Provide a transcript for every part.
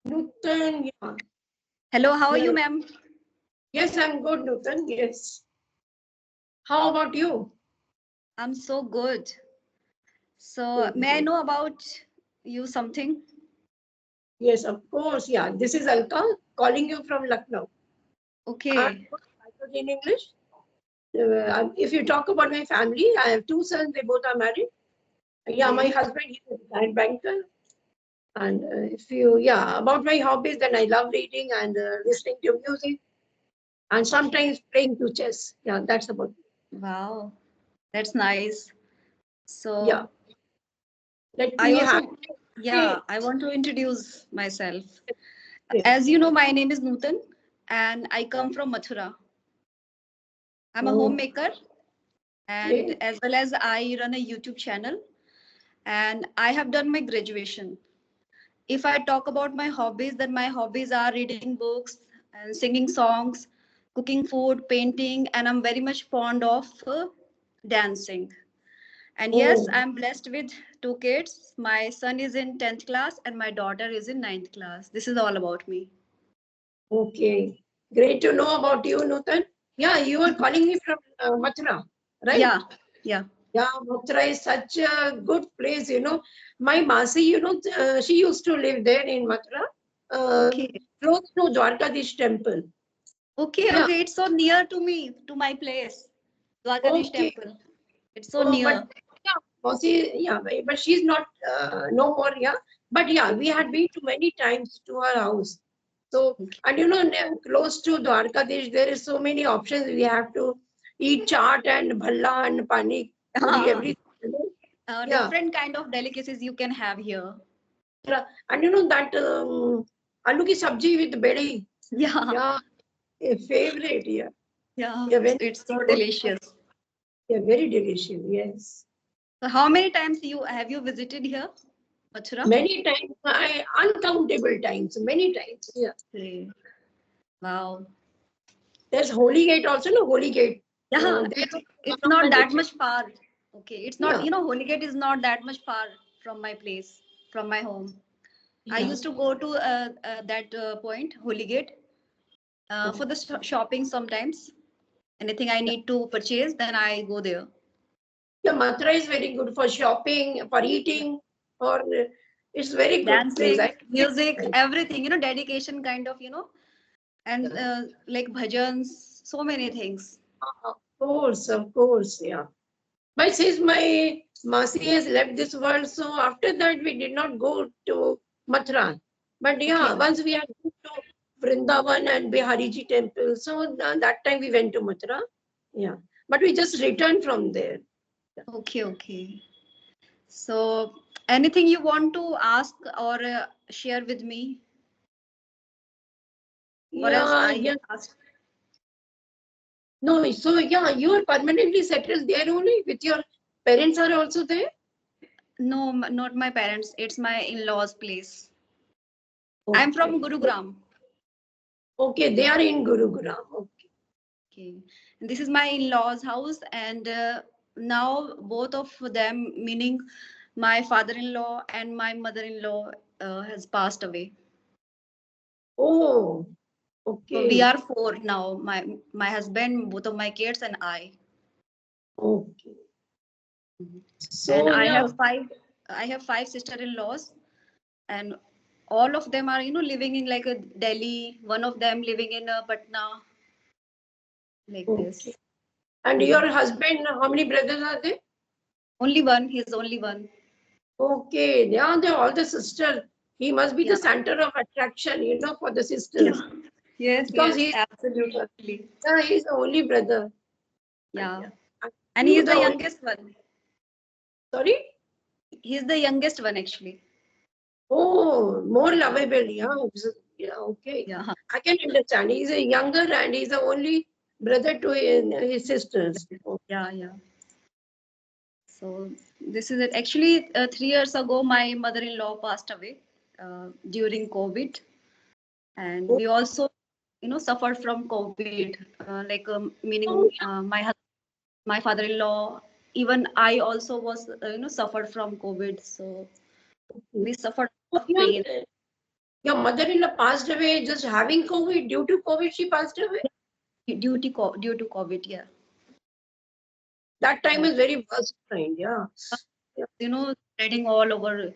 Nootan, yeah. Hello, how are you, Yes, ma'am? yes, I'm good, Nootan. Yes. How about you? I'm so good. So, Good, may I good. know about you something? Yes, of course. Yeah, this is Alka calling you from Lucknow. I'm Okay. good in English. If you talk about my family, I have two sons. They both are married. Yeah, my Okay. husband is a retired banker. And about my hobbies, then I love reading and listening to music and sometimes playing to chess. Yeah, that's about it. Wow, that's nice. Yeah. So, Let I me have. also, yeah, I want to introduce myself. Yes. As you know, my name is Nootan and I come from Mathura. I'm a homemaker and Okay. as well as I run a YouTube channel and I have done my graduation. If I talk about my hobbies, then my hobbies are reading books and singing songs, cooking food, painting, and I'm very much fond of dancing. And yes, Oh. I'm blessed with two kids. My son is in 10th class and my daughter is in 9th class. This is all about me. Okay, great to know about you, Nutan. Yeah, you are calling me from Mathura, right? Yeah, yeah. Yeah, Mathura is such a good place. My Masi, she used to live there in Mathura, uh, Okay. close to Dwarkadish temple. Okay, Yeah, okay. It's so near to me, to my place. Dwarkadish okay. temple. It's so Oh, but near. yeah, Masi, yeah, but she's not no more. Yeah, but yeah, we had been to many times to her house. So, Okay. and close to Dwarkadish, there is so many options. We have to eat chaat and bhalla and pani puri, everything. Yeah, Different kind of delicacies you can have here. yeah. And that aloo ki sabji with bedi. Yeah, Yeah, a favorite. Yeah, yeah. yeah, when It's we so go, delicious. yeah, very delicious. Yes, So how many times you have you visited here, Mathura? many times, uncountable times, many times. Yeah, Okay. Wow. there's Holy Gate also. No, Holy Gate. Yeah, There it's also one it's of my not that lectures. much far. Okay, it's not, Yeah, Holy is not that much far from my place, from my home. I yeah. used to go to that point, Holy for the shopping sometimes. Anything I need to purchase, then I go there. Yeah, Mathura is very good for shopping, for Yeah. eating, or it's very good place. Dancing, music, everything, dedication kind of, and like bhajans, so many things. Of course, yeah. But since my Masi has left this world, so after that we did not go to Mathura. But yeah, Okay. once we had been to Vrindavan and Bihariji temple, so that time we went to Mathura. Yeah, but we just returned from there. Okay, okay. So, anything you want to ask or share with me, or else Yeah, I yeah. ask? No, so yeah, you are permanently settled there only with your parents are also there? No, not my parents. It's my in-laws' place. I'm from Okay. Gurugram. Okay, they are in Gurugram. Okay. Okay, and this is my in-laws' house, and now both of them, meaning my father-in-law and my mother-in-law, has passed away. Oh, So we okay. are four now. My husband, both of my kids, and I. Okay. Mhm. And So yeah, I have five sister-in-laws, and all of them are living in like a Delhi. One of them living in Patna, like okay. this. And Mhm. your husband, how many brothers are there? Only one. He's only one. Okay, they're all the sisters. He must be the Yeah. center of attraction, for the sisters. Yeah. Yes. Because Yes. Absolutely. he's the only brother. And, Yeah. and And he you is the the only, youngest one. sorry? He's the youngest one actually. Oh, more lovable. Yeah, yeah, okay. Yeah. I can understand. He's a younger and he's the only brother to his sisters. Yeah. Yeah. So this is it. Actually, 3 years ago, my mother-in-law passed away during COVID, and we also, suffered from COVID. Meaning, Oh, my father-in-law, even I also was, suffered from COVID. So yeah. we suffered a Oh, lot of yeah. pain. Your mother-in-law passed away just having COVID. Due to COVID, she passed away. Due to COVID, yeah. That time So, is very worst time. Yeah. Yeah. spreading all over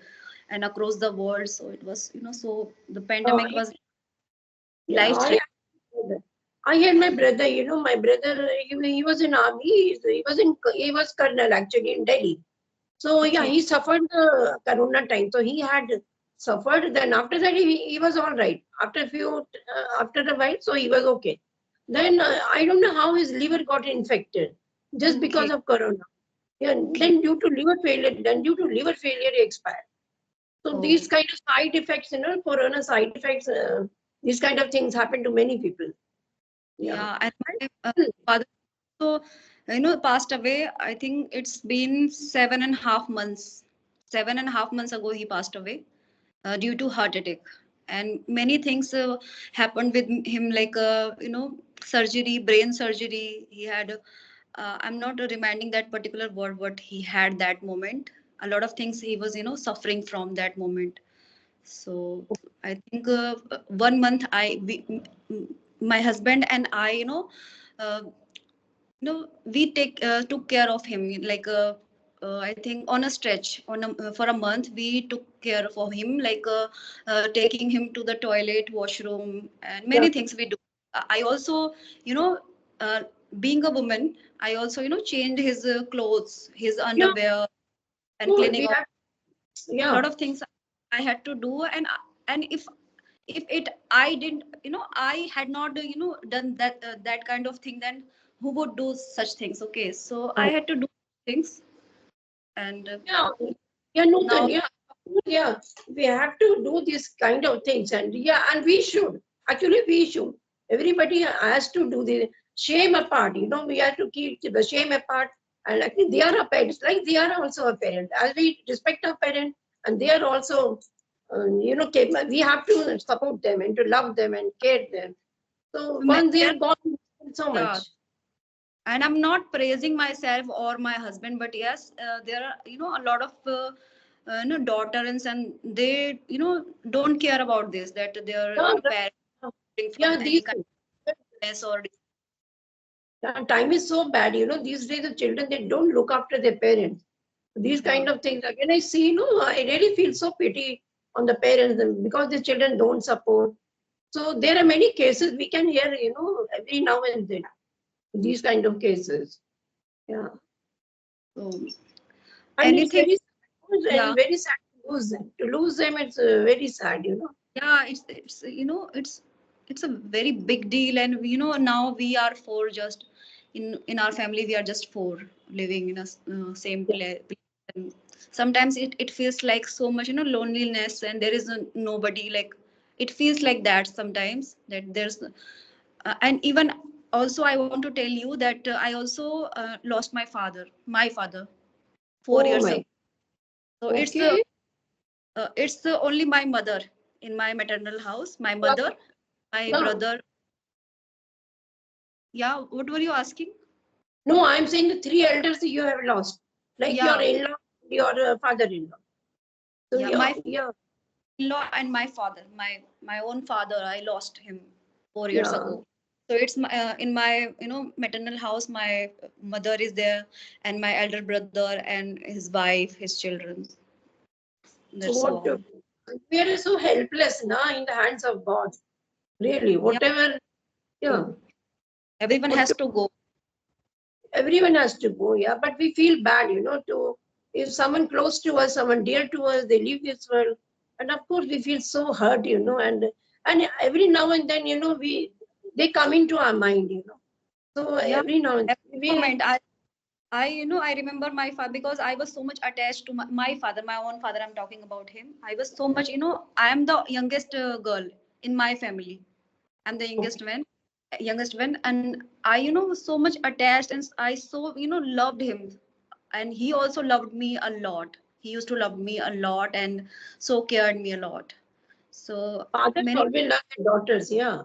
and across the world. So it was, so the Oh, pandemic was yeah. life threatening. I had my brother. My brother. He was in army. He was colonel actually in Delhi. So yeah, Okay. he suffered the corona time. So he had suffered. Then after that, he was all right. After a while, so he was okay. Then I don't know how his liver got infected just because Okay. of corona. Yeah. Okay. Then due to liver failure, he expired. So these Oh, kind of side effects, corona side effects, these kind of things happen to many people. Yeah. yeah. And my father also, passed away. I think it's been 7.5 months. 7.5 months ago, he passed away due to heart attack. And many things happened with him, like surgery, brain surgery. He had. I'm not reminding that particular word, what he had that moment. A lot of things he was, suffering from that moment. So I think 1 month my husband and I, uh, we took care of him, like I think on a stretch, for a month we took care of him, like taking him to the toilet, washroom, and Yeah. many things we do. I also, you know, uh, being a woman, I also, changed his clothes, his Yeah. underwear, and Cool. cleaning We of have. a Yeah. lot of things I had to do. And if it I didn't, I had not done that kind of thing, then who would do such things? Okay, so I had to do things. And Yeah, yeah, Nootan, now, yeah, yeah. We have to do this kind of things, and yeah, and we should. Actually, we should. Everybody has to do the shame apart. We have to keep the shame apart, and I think they are our parents. Like they are also a parent. As we respect our parents, and they are also, we have to support them and to love them and care them. So once they there, are gone, so yeah, much. and I'm not praising myself or my husband, but yes, there are, a lot of daughter and son, they, don't care about this, that their, Yeah, parents suffering from yeah, any these. kind of illness or. Time is so bad, these days the children, they don't look after their parents. These Yeah. kind of things, when I see, I really feel so pity on the parents because the children don't support. So there are many cases we can hear, every now and then, these kind of cases. Yeah. So And it's anything, very sad, yeah. and very sad to lose them. To lose them, it's very sad. Yeah, it's it's a very big deal. And now we are four, just in our family we are just four living in a same Yeah. place. And sometimes it feels like so much, loneliness, and there is nobody, like it feels like that sometimes, that there's and even also I want to tell you that I also lost my father 4 Oh years my, ago. So okay. it's the only my mother in my maternal house, my Yeah, mother, my yeah. brother. Yeah, what were you asking? No, I'm saying the three elders you have lost, like your Yeah, in-law, your father-in-law. So yeah, my yeah, in-law and my father, my own father, I lost him 4 years yeah. ago. So it's in my maternal house. My mother is there, and my elder brother and his wife, his children. So That's what all. we are so helpless now in the hands of God. Really, Yeah, whatever, yeah, true. Everyone what has to go. everyone has to go, yeah. But we feel bad, to if someone close to us, someone dear to us, they leave this world, and of course we feel so hurt, and every now and then, they come into our mind. So Yeah, every now and every then we, moment I remember my father, because I was so much attached to my father, my own father. I'm talking about him. I was so much, I am the youngest girl in my family. I'm the youngest one, and I, was so much attached, and I so, loved him, and he also loved me a lot. He used to love me a lot, and so cared me a lot. So fathers many, always love their daughters, yeah.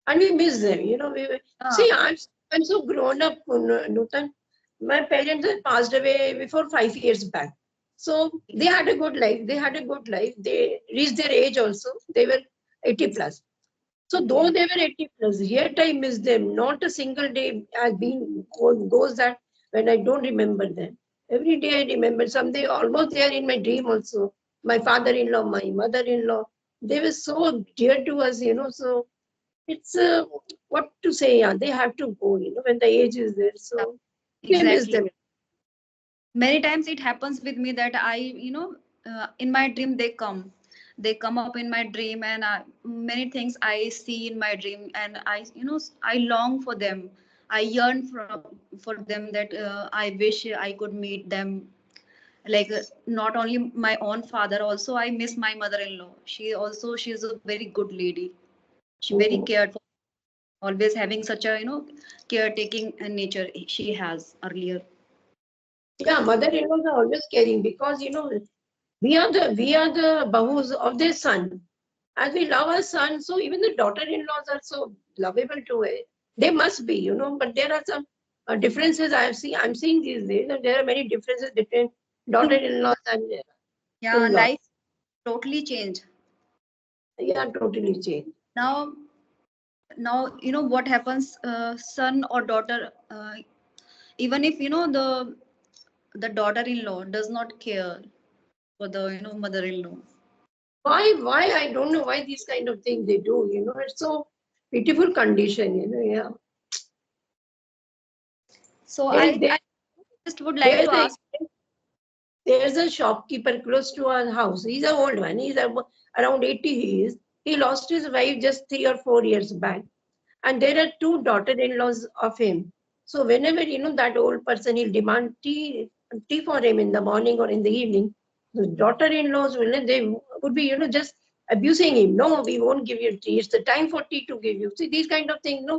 And we miss them. yeah, See, I'm so grown up, Nutan. My parents had passed away before 5 years back. So they had a good life. They had a good life. They reached their age also. They were 80 plus. So though Okay. they were 80 plus, yet I miss them. Not a single day has been goes that when I don't remember them. Every day I remember. Someday almost they are in my dream also. My father-in-law, my mother-in-law, they were so dear to us, So it's what to say. Yeah, they have to go, when the age is there. Yeah, So we miss exactly. them. Many times it happens with me that in my dream they come up in my dream, and many things I see in my dream, and I long for them. I yearn for them, that I wish I could meet them. Like not only my own father, also I miss my mother-in-law. She's a very good lady. She very Oh. cared for, always having such a caretaking nature she has earlier. Yeah, mother-in-laws are always caring because we are the bahus of their son. As we love our son, so even the daughter-in-laws are so lovable to it. They must be, but there are some differences I have seen. I'm seeing these days. There are many differences between daughter-in-laws and Yeah, in-laws. life totally changed. Yeah, totally changed. Now what happens, son or daughter, even if the daughter-in-law does not care for the mother-in-law. Why? I don't know why these kind of things they do. It's so pitiful condition. Yeah. So There, there, I just would like there's to a ask. There's a shopkeeper close to our house. He's an old man. Around 80 he is. He lost his wife just 3 or 4 years back. And there are two daughter-in-laws of him. So whenever, that old person, he'll demand tea for him in the morning or in the evening. The daughter-in-laws, they would be, just abusing him. No, we won't give you tea. It's the time for tea to give you. See, these kind of things,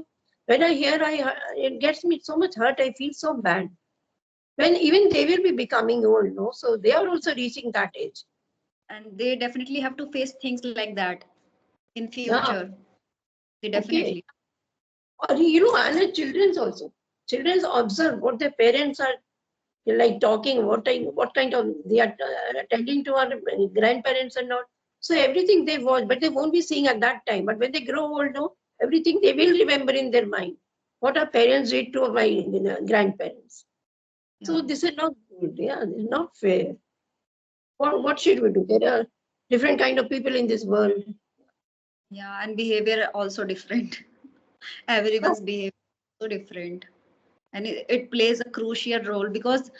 when I hear, it gets me so much hurt. I feel so bad when even they will be becoming old, no? So they are also reaching that age. And they definitely have to face things like that in Yeah, future. They okay. definitely. Or and the children's also. Children's observe what their parents are like talking, what kind of they are attending to our grandparents and not. So everything they watch, but they won't be seeing at that time. But when they grow old, no, everything they will remember in their mind. What our parents did to my grandparents. So Yeah. this is not good. Yeah, it's not fair. What should we do? There are different kind of people in this world. Yeah, and behavior also different. Everyone's behavior so different, and it plays a crucial role, because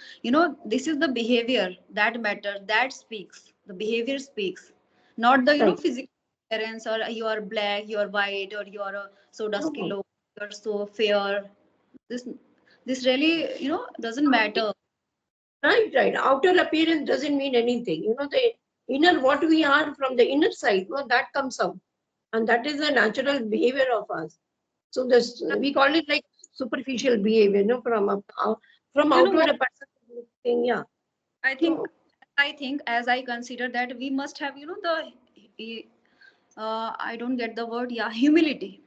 this is the behavior that matters, that speaks. The behavior speaks, not the Right. physical appearance, or you are black, you are white, or you are so dusky Oh, low, you are so fair. This really doesn't matter. right. Outer appearance doesn't mean anything. The inner, what we are from the inner side, that comes out. And that is the natural behavior of us. So this we call it like superficial behavior, from You know outward what? a person thing, yeah. I So think I think as I consider that we must have the I don't get the word. Yeah, humility.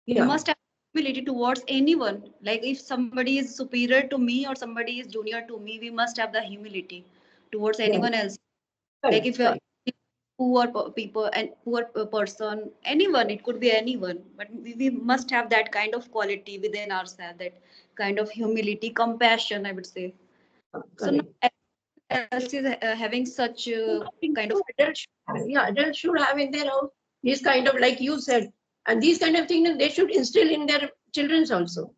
We yeah, must have humility towards anyone. Like if somebody is superior to me or somebody is junior to me, we must have the humility towards yeah, anyone else. Like right, if a right. people and person, anyone, it could be anyone, but we must have that kind of quality within ourselves, that kind of humility, compassion, I would say. So not Correct. everyone else is having such I think kind of. so adults should have in their house these kind of, like you said, and these kind of things they should instill in their children also.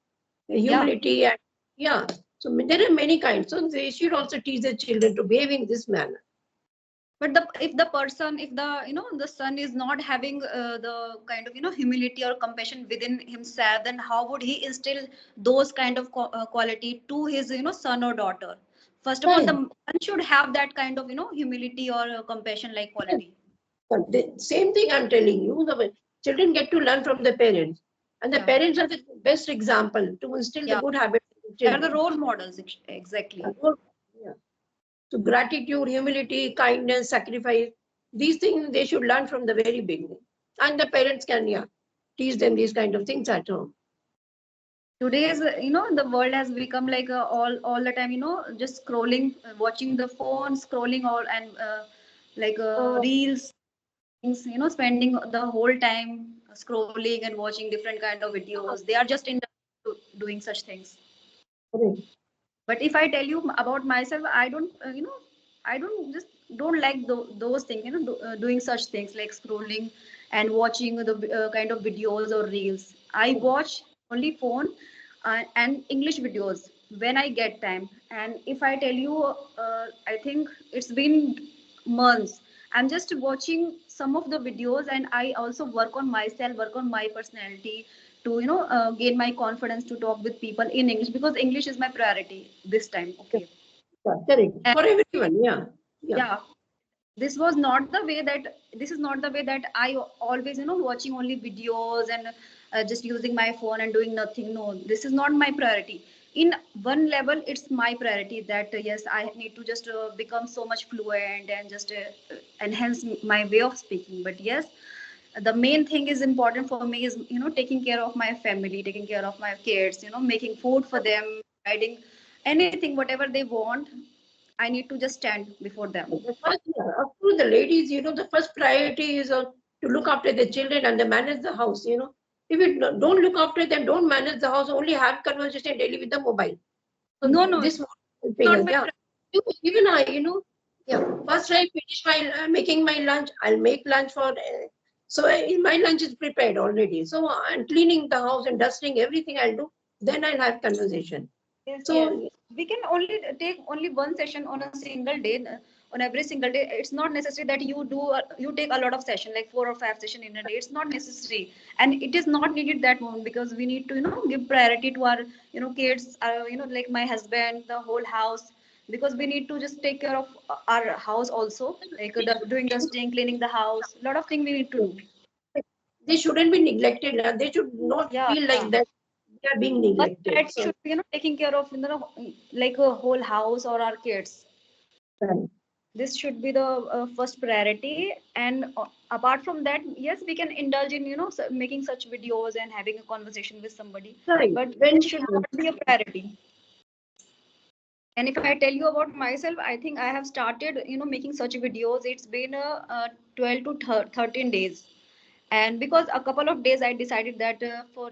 Yeah. Humility and yeah. So there are many kinds. So they should also teach their children to behave in this manner. But if the person, if the son is not having the kind of humility or compassion within himself, then how would he instill those kind of quality to his son or daughter? First of all, the Right. son should have that kind of humility or compassion like Yes. quality. But the same thing I'm telling you, the children get to learn from the parents. And the Yeah. parents are the best example to instill the Yeah, good habits in the they are the children. role models, exactly. Yeah. So gratitude, humility, kindness, sacrifice, these things they should learn from the very beginning. And the parents can, yeah, teach them these kind of things at home. Today's the world has become like all the time just scrolling, watching the phone, scrolling all, and like Uh, reels. things, spending the whole time scrolling and watching different kind of videos. They are just in doing such things. Correct. But if I tell you about myself, I don't I don't just don't like those things, doing such things like scrolling and watching the kind of videos or reels. I watch only phone and English videos when I get time. And if I tell you, I think it's been months I'm just watching some of the videos, and I also work on myself, work on my personality to gain my confidence to talk with people in English, because English is my priority this time. Okay. Yeah, correct. And For everyone, yeah. Yeah. yeah, this is not the way that I always watching only videos and just using my phone and doing nothing. No, this is not my priority. In one level it's my priority that yes, I need to just become so much fluent and just enhance my way of speaking. But yes, the main thing is important for me is taking care of my family, taking care of my kids, making food for them, providing anything whatever they want. I need to just stand before them. The first, yeah, of course, the ladies, the first priority is to look after the children and they manage the house. If you don't look after them, don't manage the house, only have conversation daily with the mobile. So No, no, this won't helping not us, my yeah. Even yeah. First I finish my making my lunch. I'll make lunch for. So my lunch is prepared already. So I'm cleaning the house and dusting everything I'll do. Then I'll have conversation. Yes, yes. So We can only take only one session on a single day, on every single day. It's not necessary that you take a lot of session, like 4 or 5 session in a day. It's not necessary, and it is not needed that moment, because we need to give priority to our kids, like my husband, the whole house, because we need to just take care of our house also, like doing dusting, cleaning the house. A lot of things we need to do. they shouldn't be neglected. They should not Yeah, feel yeah. like that they are being First neglected. priority So should be taking care of like a whole house or our kids. right, This should be the first priority. And apart from that, yes, we can indulge in making such videos and having a conversation with somebody, right. but When this should not be a priority. And if I tell you about myself, I think I have started making such videos. It's been 12 to 13 days. And because a couple of days I decided that for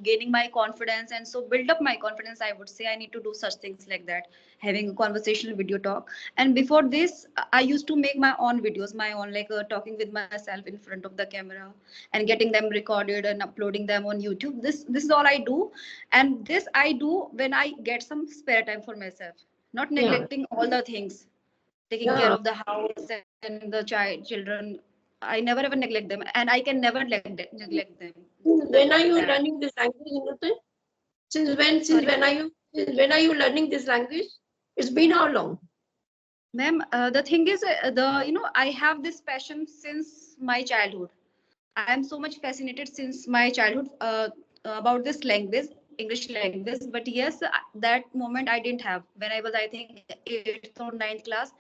gaining my confidence, and so build up my confidence, I would say I need to do such things like that, having a conversational video talk. And before this, I used to make my own videos, my own, like talking with myself in front of the camera and getting them recorded and uploading them on YouTube. This is all I do. And this I do when I get some spare time for myself, not yeah, neglecting all the things, taking care yeah. of the house and the children. I never ever neglect them, and I can never neglect them. Nothing When like are you that. learning this language, Nootan? Since when? Sorry, Since when are you learning this language? It's been how long? ma'am. The thing is, I have this passion since my childhood. I am so much fascinated since my childhood about this language, English language. But yes, that moment I didn't have. When I was, I think, 8th or 9th class,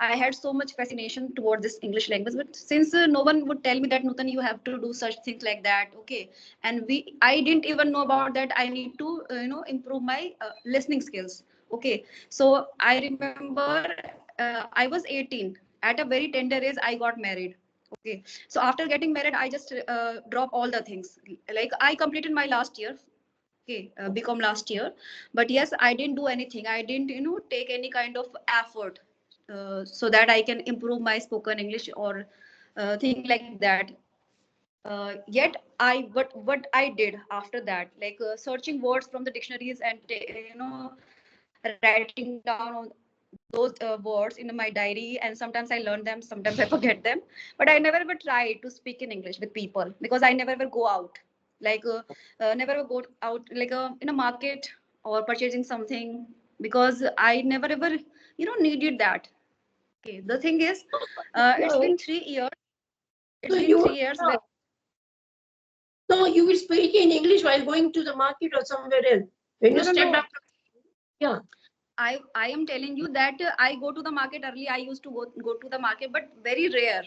I had so much fascination toward this English language. But since no one would tell me that, Nutan, you have to do such things like that, okay. And I didn't even know about that. I need to, improve my listening skills. Okay, so I remember I was 18. At a very tender age, I got married. Okay, so after getting married, I just drop all the things. Like I completed my last year, okay, become last year. But yes, I didn't do anything. I didn't, take any kind of effort so that I can improve my spoken English or thing like that. Yet what I did after that, like searching words from the dictionaries and writing down those words in my diary, and sometimes I learn them, sometimes I forget them. But I never ever tried to speak in English with people, because I never ever go out, like never ever go out, like in a market or purchasing something, because I never ever needed that. Okay, the thing is, it's So, been 3 years. so It's been you, 3 years yeah. when So you will speak in English while going to the market or somewhere else. When you no, no, step no. up, yeah, I am telling you that I go to the market early. I used to go to the market, but very rare.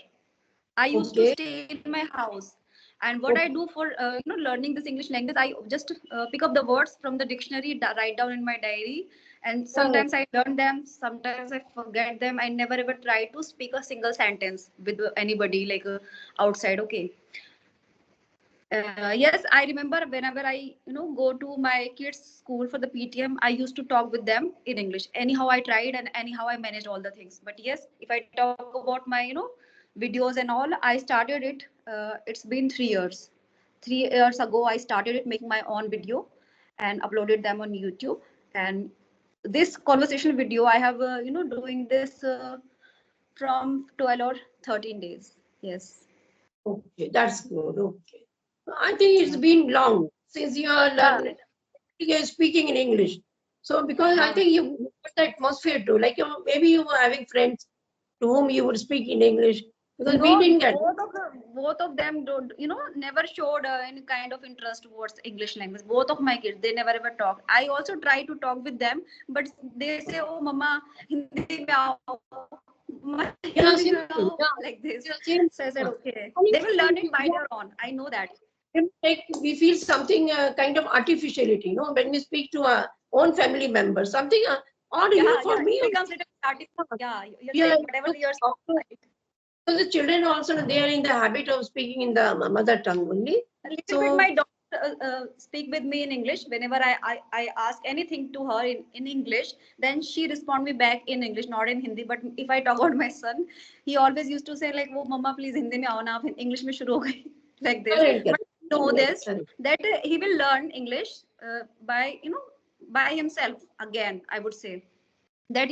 I used to okay, stay in my house. And what I do okay, for learning this English language, I just pick up the words from the dictionary, write down in my diary, And Oh, sometimes I learn them, sometimes I forget them. I never ever try to speak a single sentence with anybody like outside. Okay. Yes, I remember whenever I, go to my kids' school for the PTM, I used to talk with them in English. Anyhow, I tried and anyhow I managed all the things. But yes, if I talk about my, videos and all, I started it. It's been 3 years. 3 years ago, I started it making my own video and uploaded them on YouTube. And this conversational video, I have, doing this from 12 or 13 days. Yes. okay, that's good. Okay. I think it's Yeah. been long since you are Yeah. learning, you're speaking in English. So because I Yeah. think you got the atmosphere too, like maybe you were having friends to whom you would speak in English because we No, didn't get. both of them don't, never showed any kind of interest towards English language. Both of my kids, they never ever talk. I also try to talk with them, but they say, "Oh, Mama, Hindi mein aao, Mama, Hindi mein aao," Yeah, like same this. thing. Yeah, So I said, yeah, okay, same. they Yeah. will learn it I by mean, their own. I know yeah, that. like we feel something kind of artificiality, when we speak to our own family members, something odd, Yeah, yeah, for it me. becomes little artificial. Yeah, you're Yeah, saying whatever you're saying, right? because the children also they are in the habit of speaking in the mother tongue only. A little bit So my daughter speak with me in English whenever I ask anything to her in English. Then she respond me back in English, not in Hindi. But if I talk about my son, he always used to say like, "वो mama please Hindi में आओ ना, आप English में शुरू हो गई," like this. correct, But know this correct. that he will learn English by by himself again. I would say that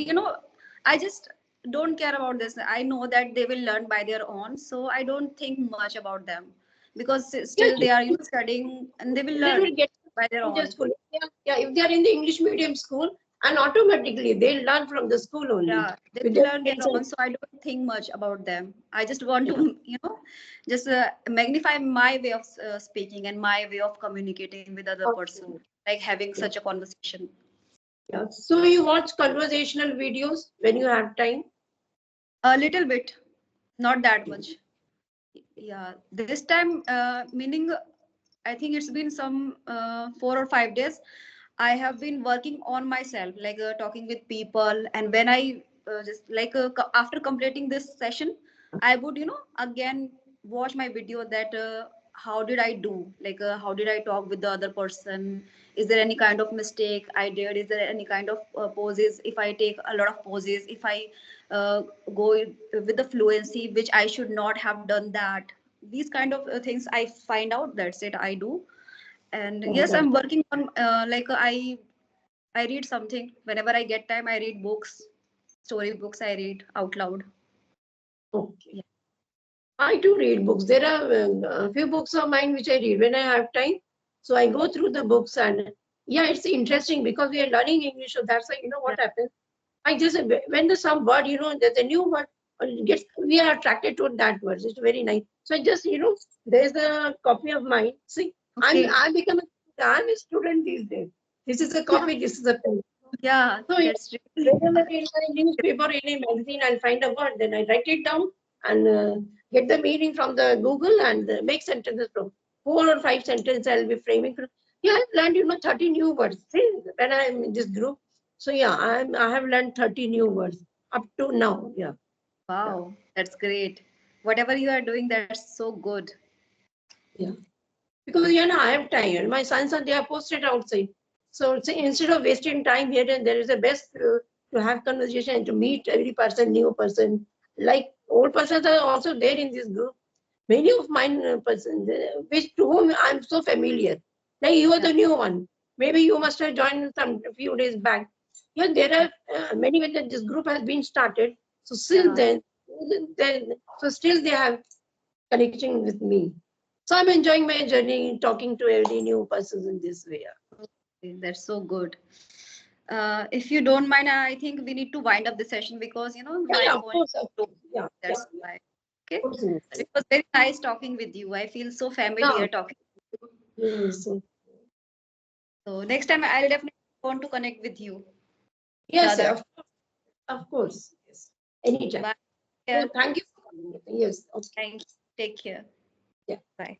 I just don't care about this. I know that they will learn by their own, so I don't think much about them because Yeah, still they are studying and they will children will learn get by their from their own. school. Yeah, yeah, if they are in the English medium school, and automatically they'll learn from the school only Yeah, they with will their learn their friends and own, so I don't think much about them. I just want yeah. to just magnify my way of speaking and my way of communicating with other person, Okay. like having Yeah, such a conversation. yeah. So you watch conversational videos when you have time? A little bit, not that Yeah. much. Yeah, this time, meaning I think it's been some 4 or 5 days. I have been working on myself, like talking with people, and when I just like after completing this session, I would again watch my video that how did I do, like how did I talk with the other person? Is there any kind of mistake I did? Is there any kind of poses? If I take a lot of poses, if I uh, go with the fluency, which I should not have done that. These kind of things I find out. That's it. I do, and Oh, yes, that's I'm working on like I read something whenever I get time. I read books, story books. I read out loud. okay. Yeah, I do read books. There are a few books of mine which I read when I have time. So I go through the books and yeah, it's interesting because we are learning English. So that's why yeah, what happens. I just when there's some word, there's a new word, gets we are attracted to that word. It's very nice. So I just there's a copy of mine. See, okay. I'm a student these days. This is a copy. This is a pen. Yeah, So that's really whenever in a newspaper, in a magazine, I'll find a word, then I write it down and get the meaning from the Google and make sentences from 4 or 5 sentences I'll be framing. Yeah, I've learned 30 new words. See, when I'm in this group. So yeah, I have learned 30 new words up to now. Yeah, yeah, wow. That's great. Whatever you are doing, that's so good. yeah. Because I have time. My sons are they are posted outside. So say, instead of wasting time here and there is a best to have conversation and to meet every person, new person. Like old persons are also there in this group. Many of mine persons, which to whom I'm so familiar. Like you are Yeah, the new one. Maybe you must have joined some a few days back. Yeah, there yeah, are many when this group has been started. So since yeah. then, so still they have connection with me. So I'm enjoying my journey, talking to every new person in this way. Okay, that's so good. If you don't mind, I think we need to wind up the session because Yeah, my yeah, of phone is course, of low. course. Yeah, yeah, That's yeah. why. Okay. Of course. It was very nice talking with you. I feel so Yeah, familiar talking. yes, So next time I'll definitely want to connect with you the yes, other. of course, yes. Anytime. Bye. So Yeah. thank you for coming. Yes, okay. Thank you. Take care. Yeah. Bye.